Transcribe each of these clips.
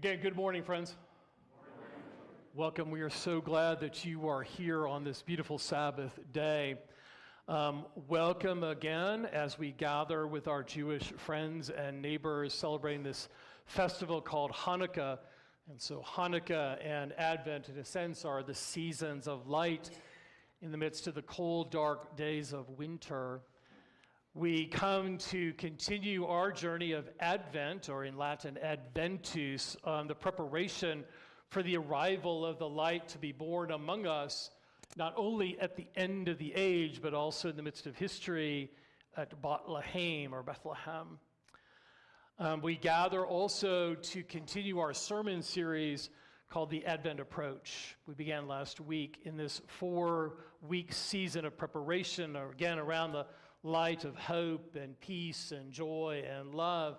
Again, good morning, friends. Good morning. Welcome. We are so glad that you are here on this beautiful Sabbath day. Welcome again as we gather with our Jewish friends and neighbors celebrating this festival called Hanukkah. And so Hanukkah and Advent, in a sense, are the seasons of light in the midst of the cold, dark days of winter. We come to continue our journey of Advent, or in Latin, Adventus, the preparation for the arrival of the light to be born among us, not only at the end of the age, but also in the midst of history at Bethlehem. We gather also to continue our sermon series called the Advent Approach. We began last week in this 4-week season of preparation, again, around the light of hope and peace and joy and love.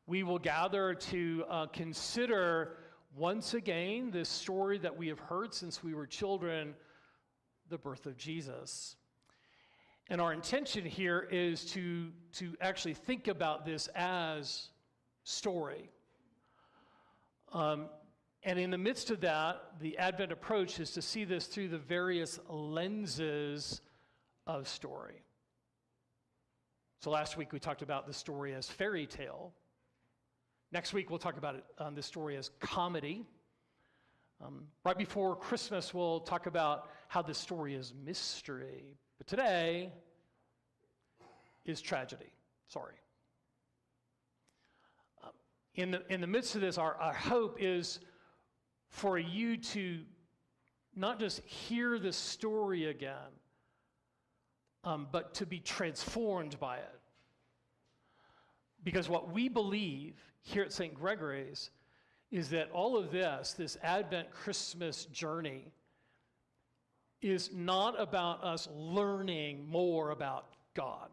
We will gather to consider once again this story that we have heard since we were children, the birth of Jesus. And our intention here is to actually think about this as story. And in the midst of that, the Advent approach is to see this through the various lenses of story. So last week we talked about the story as fairy tale. Next week we'll talk about the story as comedy. Right before Christmas we'll talk about how the story is mystery. But today is tragedy. Sorry. In the midst of this, our hope is for you to not just hear the story again, but to be transformed by it. Because what we believe here at St. Gregory's is that all of this Advent Christmas journey, is not about us learning more about God.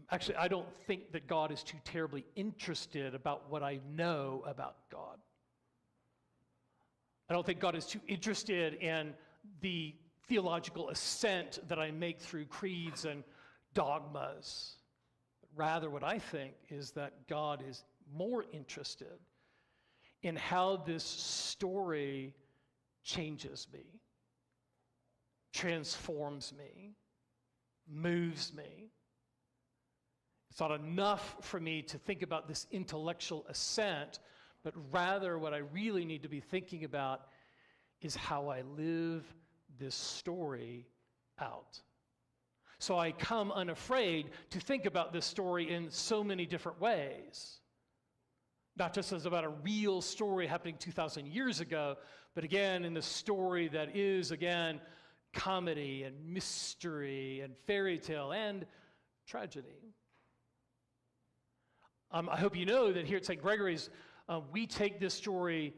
Actually, I don't think that God is too terribly interested about what I know about God. I don't think God is too interested in the theological assent that I make through creeds and dogmas. Rather, what I think is that God is more interested in how this story changes me, transforms me, moves me. It's not enough for me to think about this intellectual assent, but rather what I really need to be thinking about is how I live this story out. So I come unafraid to think about this story in so many different ways. Not just as about a real story happening 2,000 years ago, but again in the story that is, again, comedy and mystery and fairy tale and tragedy. I hope you know that here at St. Gregory's, we take this story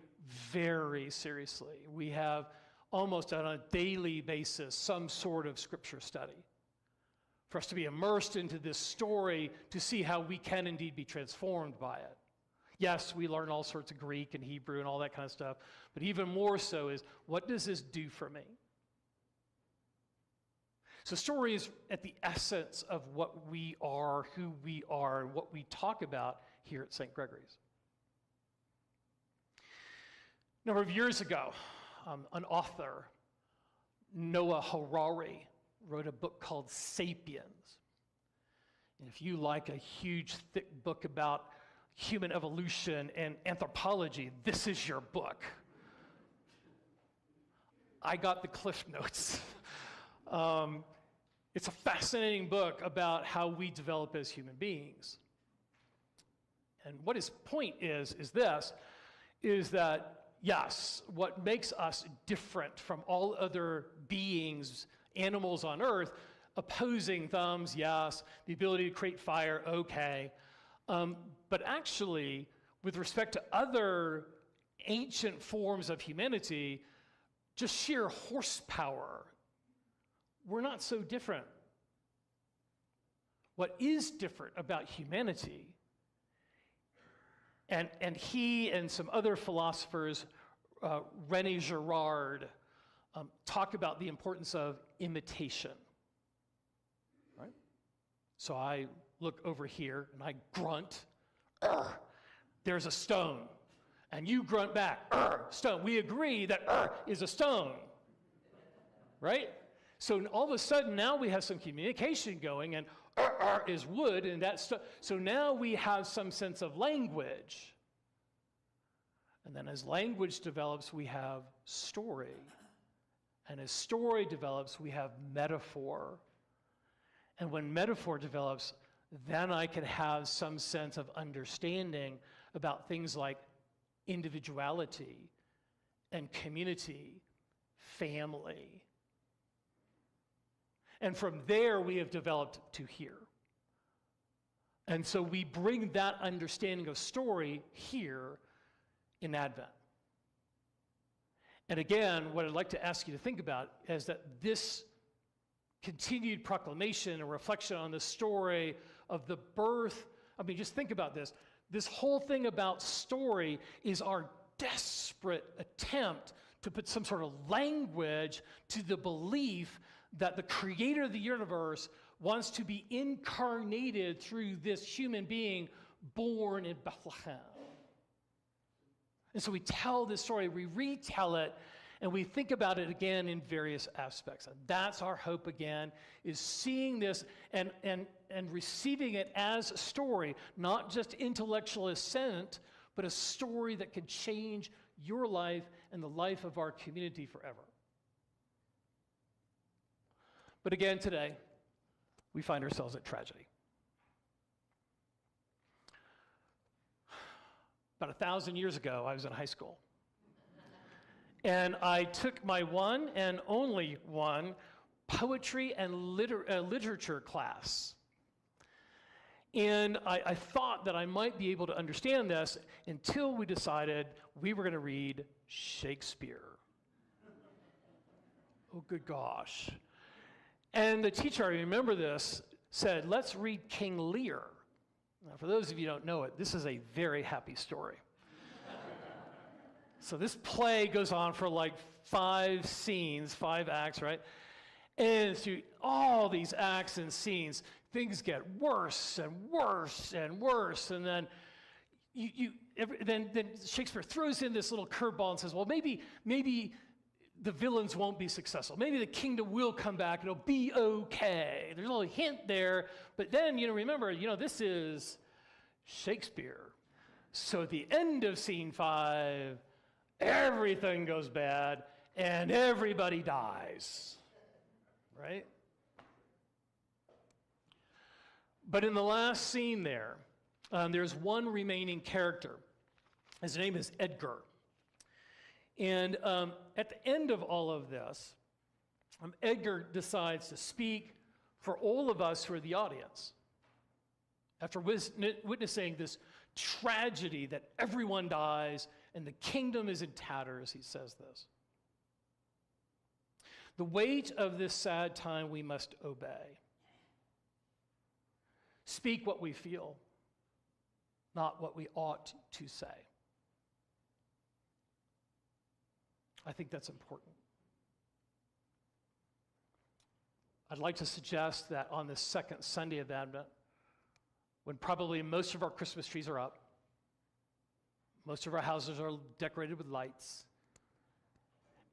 very seriously. We have almost on a daily basis some sort of scripture study for us to be immersed into this story to see how we can indeed be transformed by it. Yes, we learn all sorts of Greek and Hebrew and all that kind of stuff, but even more so is, what does this do for me? So story is at the essence of what we are, who we are, and what we talk about here at St. Gregory's. A number of years ago, an author, Noah Harari, wrote a book called Sapiens. And if you like a huge, thick book about human evolution and anthropology, this is your book. I got the Cliff Notes. It's a fascinating book about how we develop as human beings. And what his point is that yes, what makes us different from all other beings, animals on earth, opposing thumbs, yes, the ability to create fire, okay. But actually, with respect to other ancient forms of humanity, just sheer horsepower, we're not so different. What is different about humanity, and he and some other philosophers, René Girard, talk about the importance of imitation. Right? So I look over here and I grunt, there's a stone. And you grunt back, stone. We agree that is a stone, right? So all of a sudden now we have some communication going, and is wood, and that's so now we have some sense of language. And then as language develops, we have story. And as story develops, we have metaphor. And when metaphor develops, then I can have some sense of understanding about things like individuality and community, family. And from there, we have developed to here. And so we bring that understanding of story here in Advent. And again, what I'd like to ask you to think about is that this continued proclamation and reflection on the story of the birth, I mean, just think about this. This whole thing about story is our desperate attempt to put some sort of language to the belief that the creator of the universe wants to be incarnated through this human being born in Bethlehem. And so we tell this story, we retell it, and we think about it again in various aspects. And that's our hope again, is seeing this and receiving it as a story, not just intellectual assent, but a story that could change your life and the life of our community forever. But again, today, we find ourselves at tragedy. About 1,000 years ago, I was in high school. And I took my one and only one poetry and literature class. And I thought that I might be able to understand this until we decided we were going to read Shakespeare. Oh, good gosh. And the teacher, I remember this, said, let's read King Lear. Now, for those of you who don't know it, this is a very happy story. So this play goes on for like 5 scenes, 5 acts, right? And through all these acts and scenes, things get worse and worse and worse. And then then Shakespeare throws in this little curveball and says, well, maybe the villains won't be successful. Maybe the kingdom will come back and it'll be okay. There's a little hint there. But then, remember, this is Shakespeare. So at the end of scene 5, everything goes bad and everybody dies, right? But in the last scene there's one remaining character. His name is Edgar. And at the end of all of this, Edgar decides to speak for all of us who are the audience. After witnessing this tragedy that everyone dies and the kingdom is in tatters, he says this. The weight of this sad time we must obey. Speak what we feel, not what we ought to say. I think that's important. I'd like to suggest that on the second Sunday of Advent, when probably most of our Christmas trees are up, most of our houses are decorated with lights,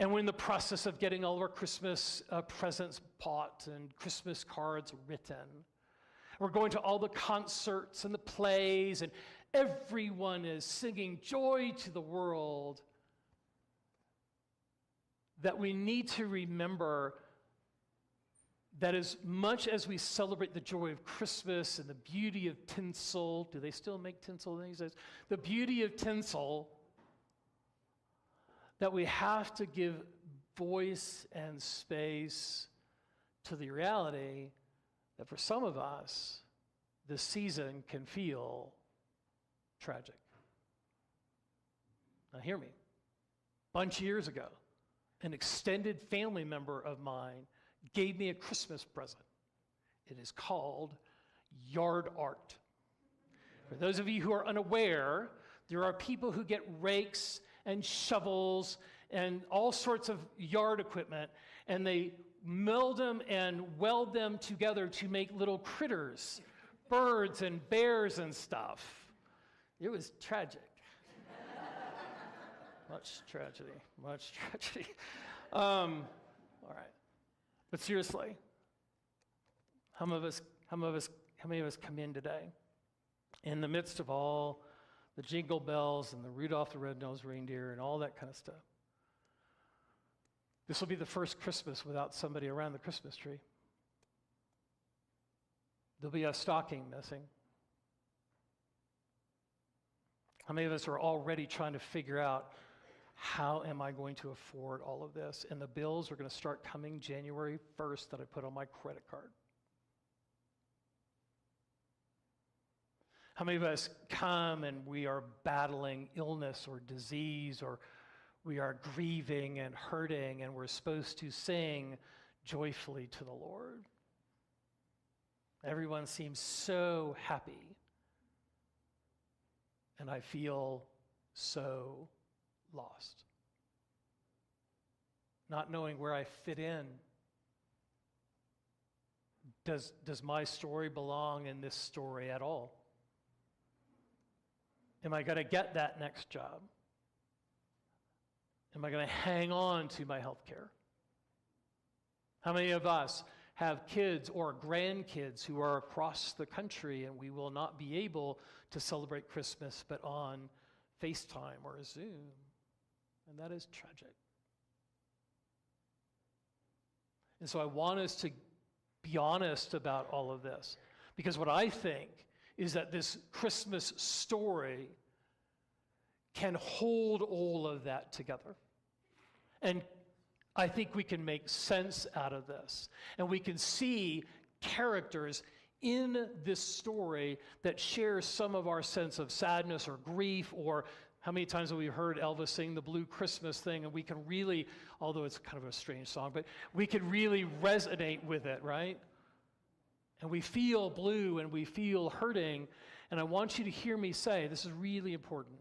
and we're in the process of getting all of our Christmas presents bought and Christmas cards written. We're going to all the concerts and the plays, and everyone is singing joy to the world. That we need to remember that as much as we celebrate the joy of Christmas and the beauty of tinsel, do they still make tinsel these days? The beauty of tinsel, that we have to give voice and space to the reality that for some of us, this season can feel tragic. Now hear me. A bunch of years ago, an extended family member of mine gave me a Christmas present. It is called yard art. For those of you who are unaware, there are people who get rakes and shovels and all sorts of yard equipment, and they meld them and weld them together to make little critters, birds and bears and stuff. It was tragic. much tragedy. All right. But seriously, how many of us come in today in the midst of all the jingle bells and the Rudolph the Red-Nosed Reindeer and all that kind of stuff? This will be the first Christmas without somebody around the Christmas tree. There'll be a stocking missing. How many of us are already trying to figure out, how am I going to afford all of this? And the bills are going to start coming January 1st that I put on my credit card. How many of us come and we are battling illness or disease, or we are grieving and hurting, and we're supposed to sing joyfully to the Lord? Everyone seems so happy, and I feel so lost, not knowing where I fit in. Does my story belong in this story at all? Am I going to get that next job? Am I going to hang on to my health care? How many of us have kids or grandkids who are across the country and we will not be able to celebrate Christmas but on FaceTime or Zoom? And that is tragic. And so I want us to be honest about all of this, because what I think is that this Christmas story can hold all of that together. And I think we can make sense out of this. And we can see characters in this story that share some of our sense of sadness or grief, or how many times have we heard Elvis sing the Blue Christmas thing, and we can really, although it's kind of a strange song, but we can really resonate with it, right? And we feel blue and we feel hurting. And I want you to hear me say, this is really important.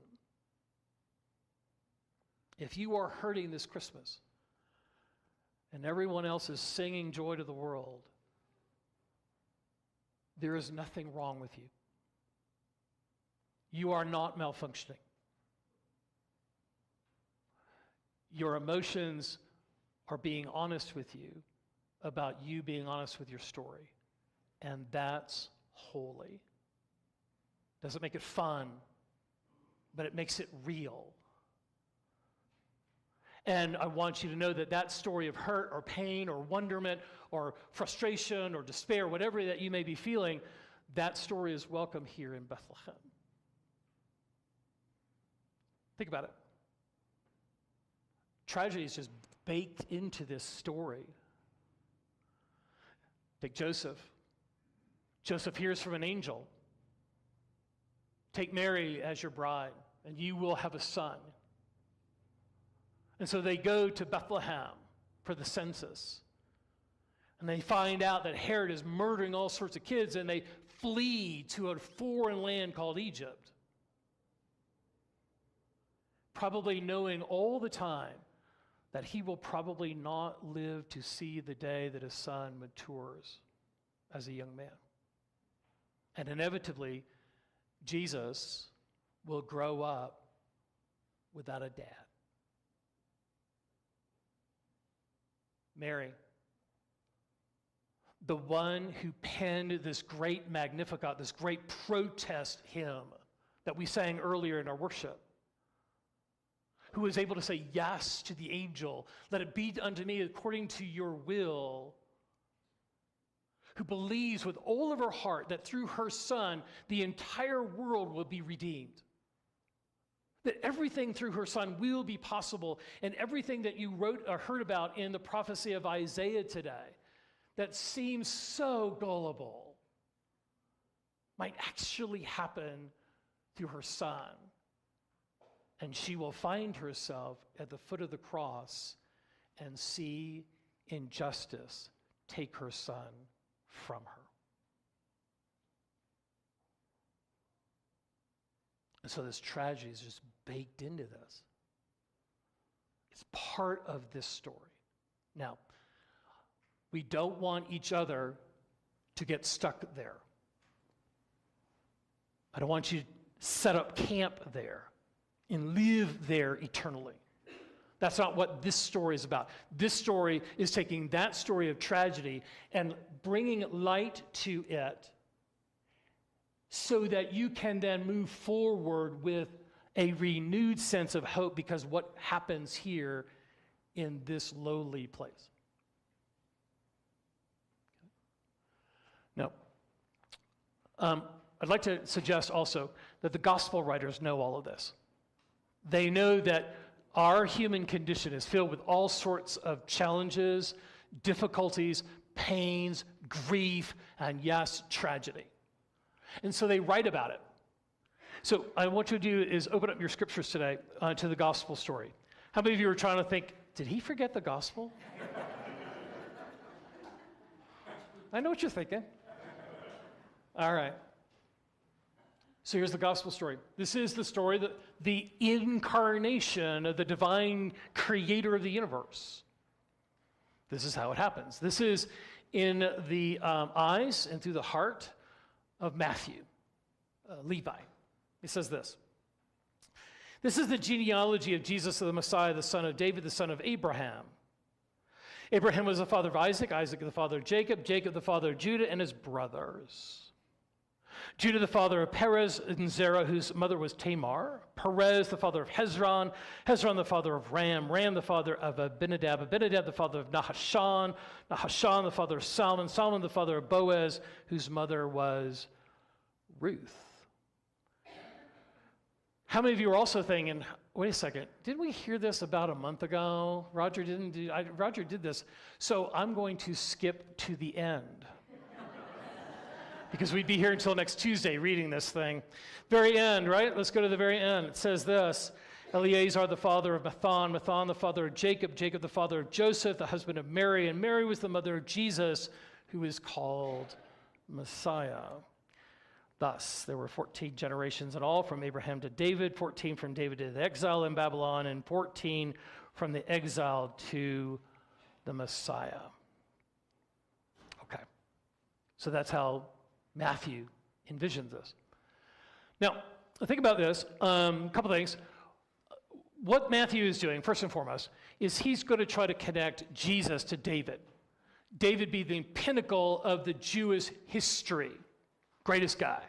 If you are hurting this Christmas and everyone else is singing joy to the world, there is nothing wrong with you. You are not malfunctioning. Your emotions are being honest with you about you being honest with your story. And that's holy. Doesn't make it fun, but it makes it real. And I want you to know that that story of hurt or pain or wonderment or frustration or despair, whatever that you may be feeling, that story is welcome here in Bethlehem. Think about it. Tragedy is just baked into this story. Take Joseph. Joseph hears from an angel. Take Mary as your bride, and you will have a son. And so they go to Bethlehem for the census. And they find out that Herod is murdering all sorts of kids, and they flee to a foreign land called Egypt. Probably knowing all the time that he will probably not live to see the day that his son matures as a young man. And inevitably, Jesus will grow up without a dad. Mary, the one who penned this great Magnificat, this great protest hymn that we sang earlier in our worship, who was able to say yes to the angel, let it be unto me according to your will, who believes with all of her heart that through her son, the entire world will be redeemed. That everything through her son will be possible, and everything that you wrote or heard about in the prophecy of Isaiah today that seems so gullible might actually happen through her son. And she will find herself at the foot of the cross and see injustice take her son from her. And so this tragedy is just baked into this. It's part of this story. Now, we don't want each other to get stuck there. I don't want you to set up camp there and live there eternally. That's not what this story is about. This story is taking that story of tragedy and bringing light to it so that you can then move forward with a renewed sense of hope, because what happens here in this lowly place. Now, I'd like to suggest also that the gospel writers know all of this. They know that our human condition is filled with all sorts of challenges, difficulties, pains, grief, and yes, tragedy. And so they write about it. So I want you to do is open up your scriptures today to the gospel story. How many of you are trying to think, did he forget the gospel? I know what you're thinking. All right. So here's the gospel story. This is the story, the incarnation of the divine creator of the universe. This is how it happens. This is in the eyes and through the heart of Matthew, Levi. He says this. This is the genealogy of Jesus, the Messiah, the son of David, the son of Abraham. Abraham was the father of Isaac, Isaac the father of Jacob, Jacob the father of Judah and his brothers. Judah the father of Perez and Zerah, whose mother was Tamar. Perez the father of Hezron. Hezron the father of Ram. Ram the father of Abinadab. Abinadab the father of Nahashon. Nahashon the father of Salmon. Salmon the father of Boaz, whose mother was Ruth. How many of you are also thinking, wait a second, didn't we hear this about a month ago? Roger did this. So I'm going to skip to the end, because we'd be here until next Tuesday reading this thing. Very end, right? Let's go to the very end. It says this. Eleazar the father of Matthan, Matthan the father of Jacob, Jacob the father of Joseph, the husband of Mary, and Mary was the mother of Jesus, who is called Messiah. Thus, there were 14 generations in all, from Abraham to David, 14 from David to the exile in Babylon, and 14 from the exile to the Messiah. Okay. So that's how Matthew envisions this. Now, think about this. A couple things. What Matthew is doing, first and foremost, is he's going to try to connect Jesus to David. David being the pinnacle of the Jewish history. Greatest guy.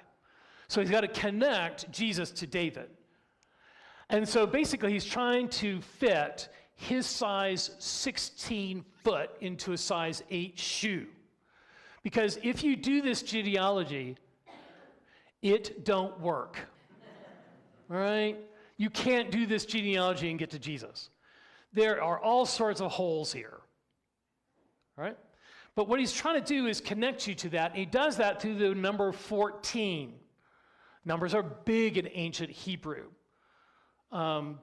So he's got to connect Jesus to David. And so basically he's trying to fit his size 16 foot into a size 8 shoe. Because if you do this genealogy, it don't work. All right? You can't do this genealogy and get to Jesus. There are all sorts of holes here. All right? But what he's trying to do is connect you to that, and he does that through the number 14. Numbers are big in ancient Hebrew. And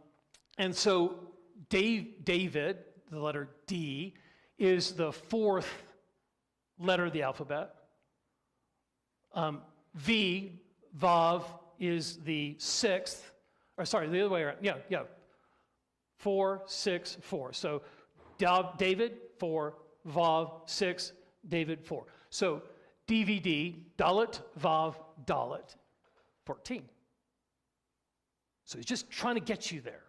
so David, the letter D, is the fourth letter of the alphabet. Vav is the sixth, or sorry, the other way around. Yeah. 4, 6, 4. So David, 4, Vav, 6, David, 4. So DVD, Dalet, Vav, Dalet, 14. So he's just trying to get you there,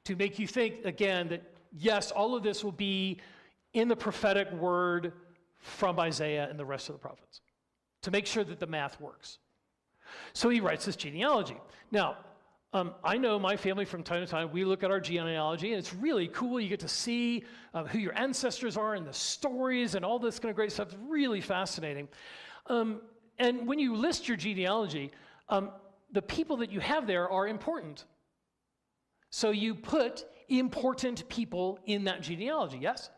to make you think, again, that yes, all of this will be in the prophetic word from Isaiah and the rest of the prophets, to make sure that the math works. So he writes this genealogy. Now, I know my family from time to time, we look at our genealogy, and it's really cool. You get to see who your ancestors are and the stories and all this kind of great stuff. It's really fascinating. And when you list your genealogy, the people that you have there are important. So you put important people in that genealogy, yes?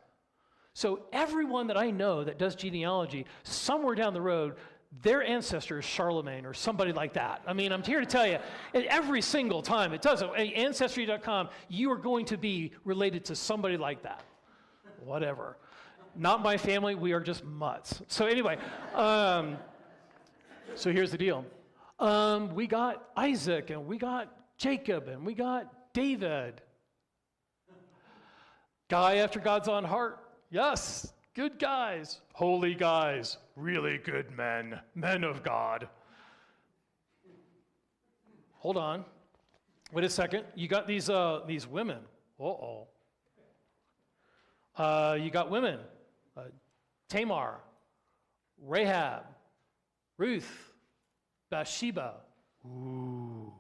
So everyone that I know that does genealogy, somewhere down the road, their ancestor is Charlemagne or somebody like that. I mean, I'm here to tell you, every single time it does it. Ancestry.com, you are going to be related to somebody like that. Whatever. Not my family, we are just mutts. So anyway, so here's the deal. We got Isaac, and we got Jacob, and we got David. Guy after God's own heart. Yes, good guys, holy guys, really good men, men of God. Hold on, wait a second. You got these women. Uh-oh. You got women, Tamar, Rahab, Ruth, Bathsheba. Ooh.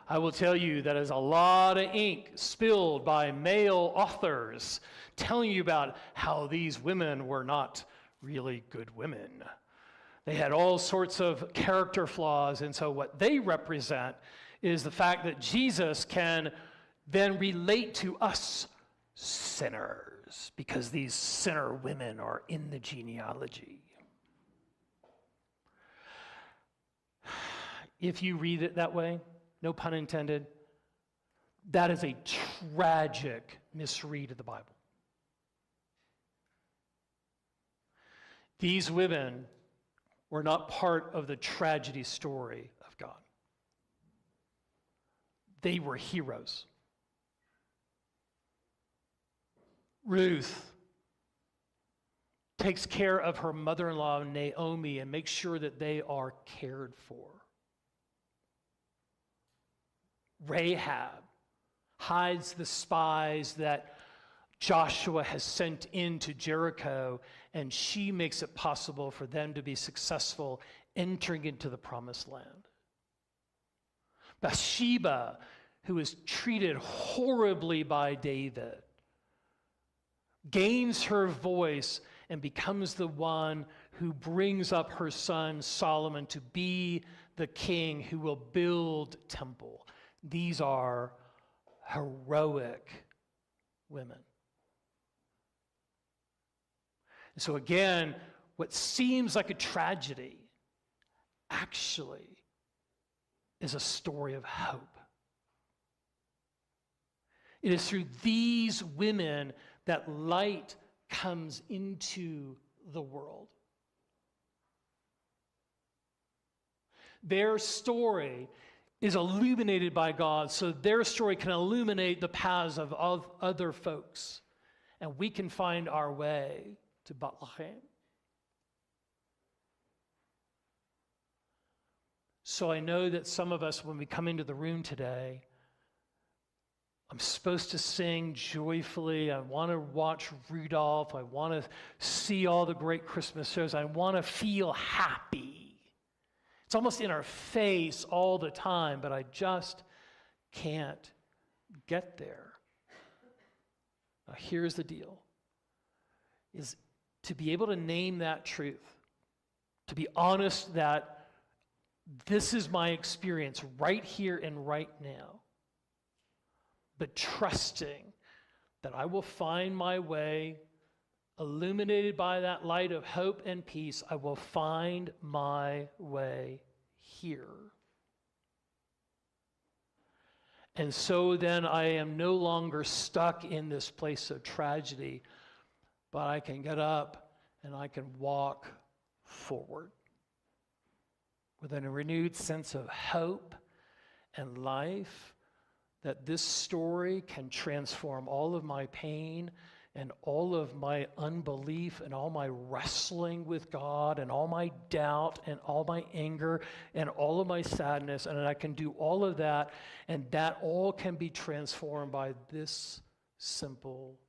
I will tell you that is a lot of ink spilled by male authors telling you about how these women were not really good women. They had all sorts of character flaws, and so what they represent is the fact that Jesus can then relate to us sinners, because these sinner women are in the genealogy. If you read it that way, no pun intended, that is a tragic misread of the Bible. These women were not part of the tragedy story of God. They were heroes. Ruth takes care of her mother-in-law, Naomi, and makes sure that they are cared for. Rahab hides the spies that Joshua has sent into Jericho, and she makes it possible for them to be successful entering into the promised land. Bathsheba, who is treated horribly by David, gains her voice and becomes the one who brings up her son Solomon to be the king who will build temple. These are heroic women. And so again, what seems like a tragedy actually is a story of hope. It is through these women that light comes into the world. Their story is illuminated by God, so their story can illuminate the paths of other folks, and we can find our way to Bethlehem. So I know that some of us, when we come into the room today, I'm supposed to sing joyfully. I want to watch Rudolph. I want to see all the great Christmas shows. I want to feel happy. It's almost in our face all the time, but I just can't get there. Now, here's the deal, is to be able to name that truth, to be honest that this is my experience right here and right now, but trusting that I will find my way, illuminated by that light of hope and peace, I will find my way here. And so then I am no longer stuck in this place of tragedy, but I can get up and I can walk forward with a renewed sense of hope and life, that this story can transform all of my pain and all of my unbelief and all my wrestling with God and all my doubt and all my anger and all of my sadness, and I can do all of that, and that all can be transformed by this simple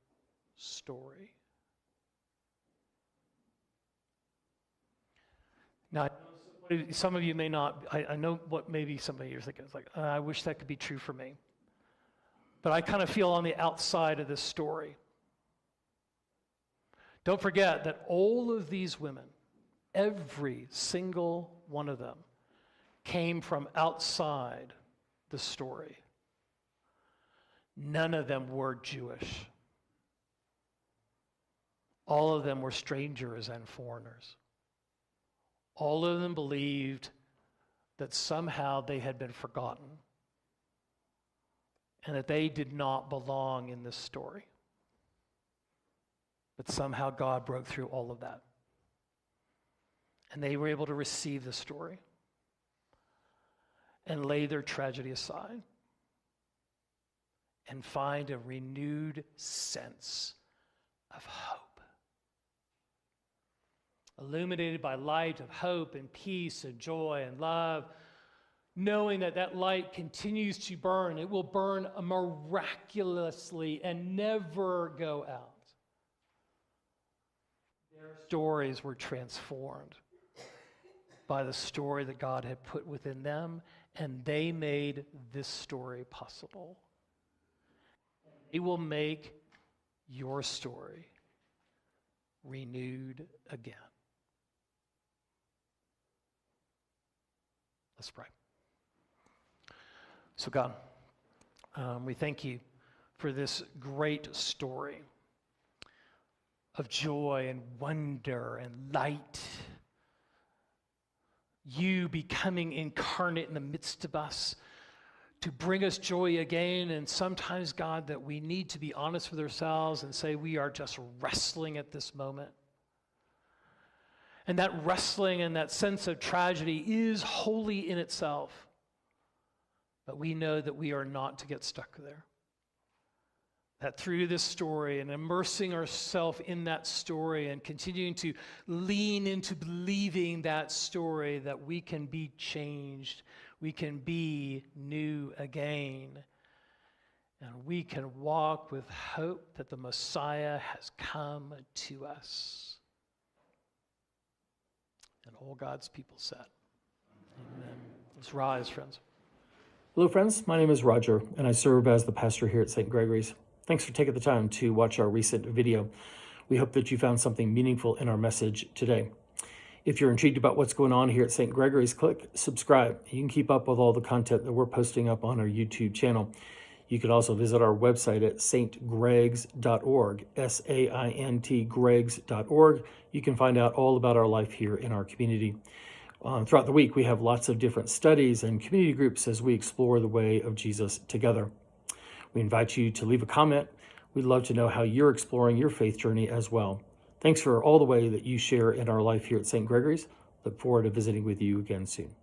story. Now, some of you may not, I know what maybe some of you are thinking. It's like, I wish that could be true for me. But I kind of feel on the outside of this story. Don't forget that all of these women, every single one of them, came from outside the story. None of them were Jewish. All of them were strangers and foreigners. All of them believed that somehow they had been forgotten and that they did not belong in this story. But somehow God broke through all of that. And they were able to receive the story and lay their tragedy aside and find a renewed sense of hope. Illuminated by light of hope and peace and joy and love, knowing that that light continues to burn. It will burn miraculously and never go out. Their stories were transformed by the story that God had put within them, and they made this story possible. It will make your story renewed again. Let's pray. So God, we thank you for this great story of joy and wonder and light. You becoming incarnate in the midst of us to bring us joy again. And sometimes, God, that we need to be honest with ourselves and say we are just wrestling at this moment. And that wrestling and that sense of tragedy is holy in itself. But we know that we are not to get stuck there. That through this story and immersing ourselves in that story and continuing to lean into believing that story, that we can be changed, we can be new again, and we can walk with hope that the Messiah has come to us. And all God's people said, amen. Let's rise, friends. Hello, friends. My name is Roger, and I serve as the pastor here at St. Gregory's. Thanks for taking the time to watch our recent video. We hope that you found something meaningful in our message today. If you're intrigued about what's going on here at St. Gregory's, click subscribe. You can keep up with all the content that we're posting up on our YouTube channel. You can also visit our website at saintgregs.org, S-A-I-N-T, gregs.org. You can find out all about our life here in our community. Throughout the week, we have lots of different studies and community groups as we explore the way of Jesus together. We invite you to leave a comment. We'd love to know how you're exploring your faith journey as well. Thanks for all the way that you share in our life here at St. Gregory's. Look forward to visiting with you again soon.